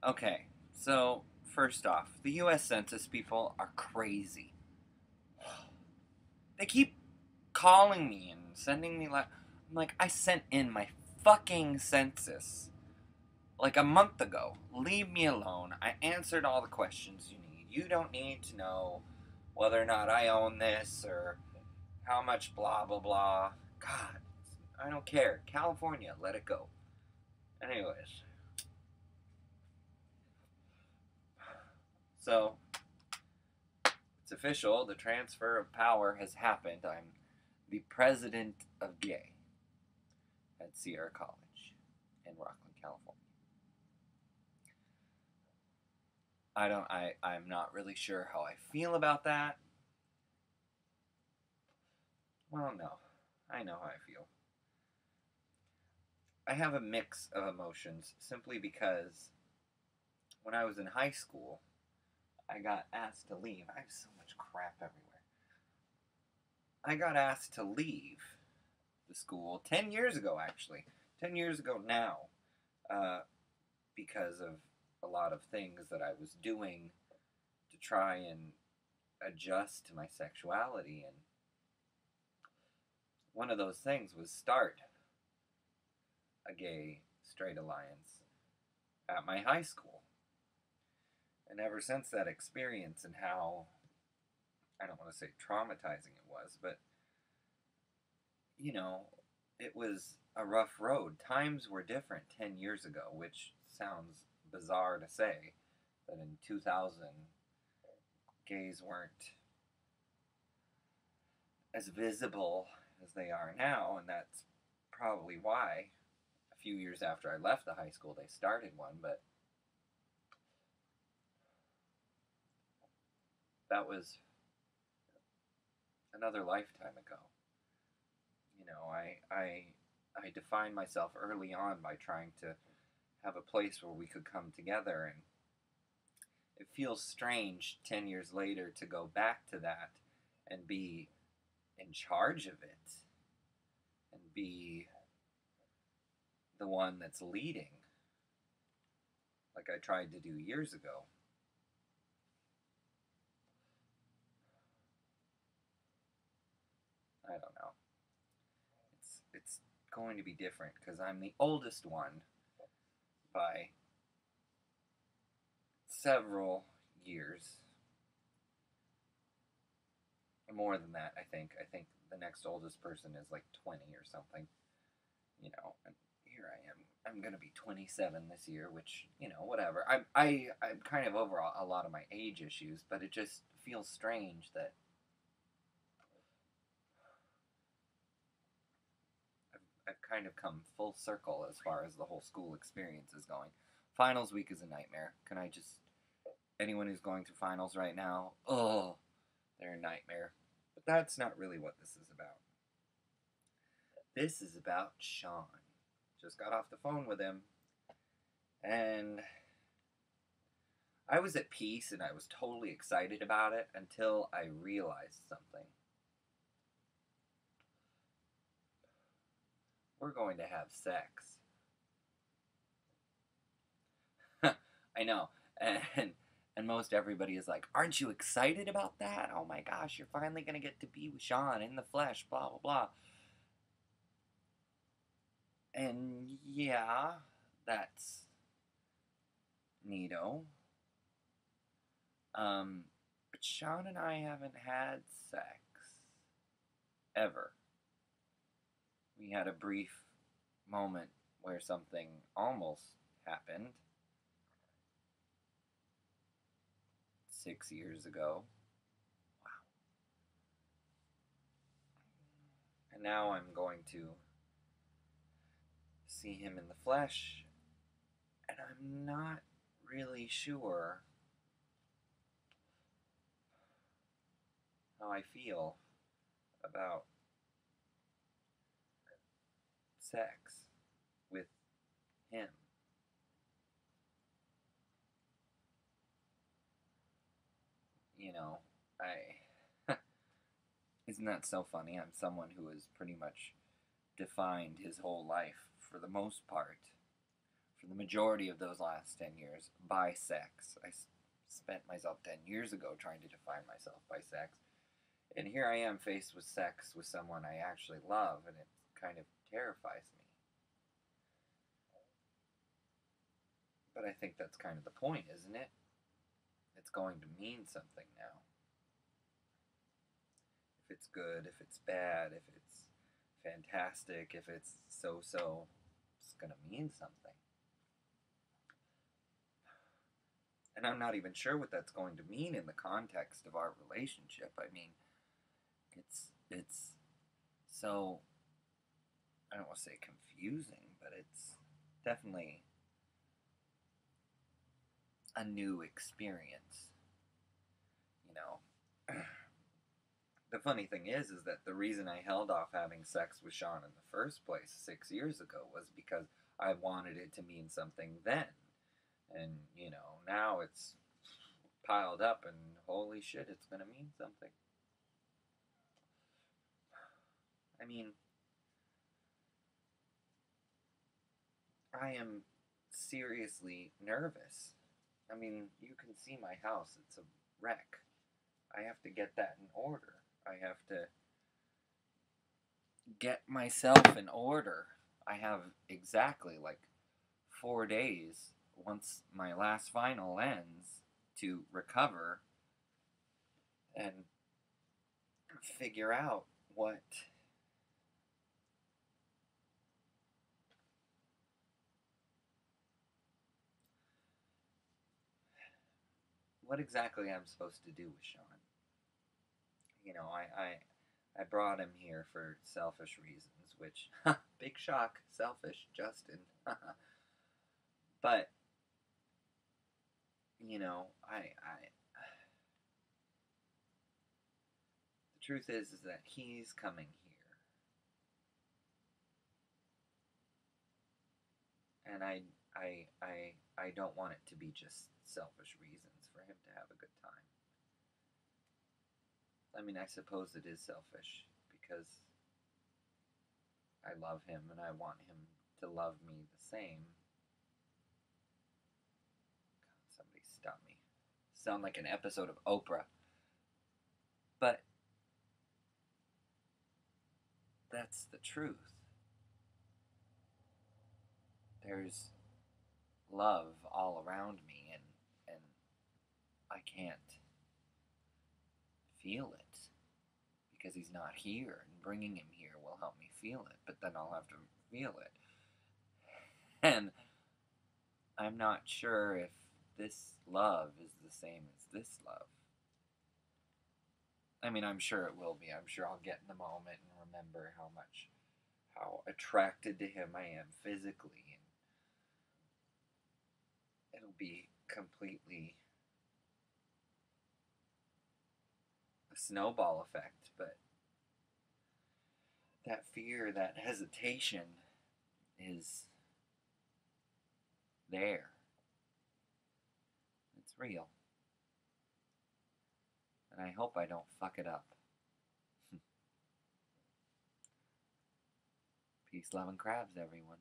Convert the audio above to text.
Okay, so first off, the US Census people are crazy. They keep calling me and sending me I'm like, I sent in my fucking census like a month ago. Leave me alone. I answered all the questions you need. You don't need to know whether or not I own this or how much blah blah blah. God, I don't care. California, let it go. Anyways, so it's official. The transfer of power has happened. I'm the president of gay at Sierra College in Rockland, California. I'm not really sure how I feel about that. Well, no. I know how I feel. I have a mix of emotions simply because when I was in high school, I got asked to leave. I have so much crap everywhere. I got asked to leave the school 10 years ago, actually. 10 years ago now, uh, because of a lot of things that I was doing to try and adjust to my sexuality. And one of those things was start a gay straight alliance at my high school. And ever since that experience and how, I don't want to say traumatizing it was, but, you know, it was a rough road. Times were different 10 years ago, which sounds bizarre to say that in 2000 gays weren't as visible as they are now, and that's probably why a few years after I left the high school they started one, but that was another lifetime ago. You know, I defined myself early on by trying to have a place where we could come together, and it feels strange 10 years later to go back to that and be in charge of it and be the one that's leading like I tried to do years ago. I don't know. It's going to be different because I'm the oldest one by several years. More than that, I think. I think the next oldest person is like 20 or something. And here I am. I'm gonna be 27 this year, which whatever. I'm kind of over a lot of my age issues, but it just feels strange that I've kind of come full circle as far as the whole school experience is going. Finals week is a nightmare. Can I just anyone who's going through finals right now, oh, they're a nightmare. But that's not really what this is about. This is about Sean. Just got off the phone with him, and I was at peace and I was totally excited about it until I realized something. We're going to have sex. I know. And most everybody is like, "Aren't you excited about that? Oh my gosh, you're finally going to get to be with Sean in the flesh, blah blah blah." And yeah, that's neato. But Sean and I haven't had sex ever. We had a brief moment where something almost happened 6 years ago. Wow. And now I'm going to see him in the flesh, and I'm not really sure how I feel about sex with him. You know, I. Isn't that so funny? I'm someone who has pretty much defined his whole life, for the most part, for the majority of those last 10 years by sex. I spent myself 10 years ago trying to define myself by sex. And here I am faced with sex with someone I actually love, and it kind of terrifies me. But I think that's kind of the point, isn't it? It's going to mean something now. If it's good, if it's bad, if it's fantastic, if it's so-so, it's going to mean something. And I'm not even sure what that's going to mean in the context of our relationship. I mean, it's so, I don't want to say confusing, but it's definitely a new experience. You know, the funny thing is that the reason I held off having sex with Sean in the first place 6 years ago was because I wanted it to mean something then. And, you know, now it's piled up and holy shit, it's going to mean something. I mean, I am seriously nervous. I mean, you can see my house, it's a wreck. I have to get that in order. I have to get myself in order. I have exactly like 4 days once my last final ends to recover and figure out what exactly I'm supposed to do with Sean. You know, I brought him here for selfish reasons, which, big shock, selfish, Justin. But, you know, the truth is that he's coming here. And I don't want it to be just selfish reasons for him to have a good time. I mean, I suppose it is selfish because I love him and I want him to love me the same. God, somebody stop me. Sound like an episode of Oprah. But that's the truth. There's love all around me and I can't feel it because he's not here, and bringing him here will help me feel it, but then I'll have to feel it. And I'm not sure if this love is the same as this love. I mean, I'm sure it will be. I'm sure I'll get in the moment and remember how attracted to him I am physically, and it'll be completely a snowball effect, but that fear, that hesitation is there. It's real. And I hope I don't fuck it up. Peace, love, and crabs, everyone.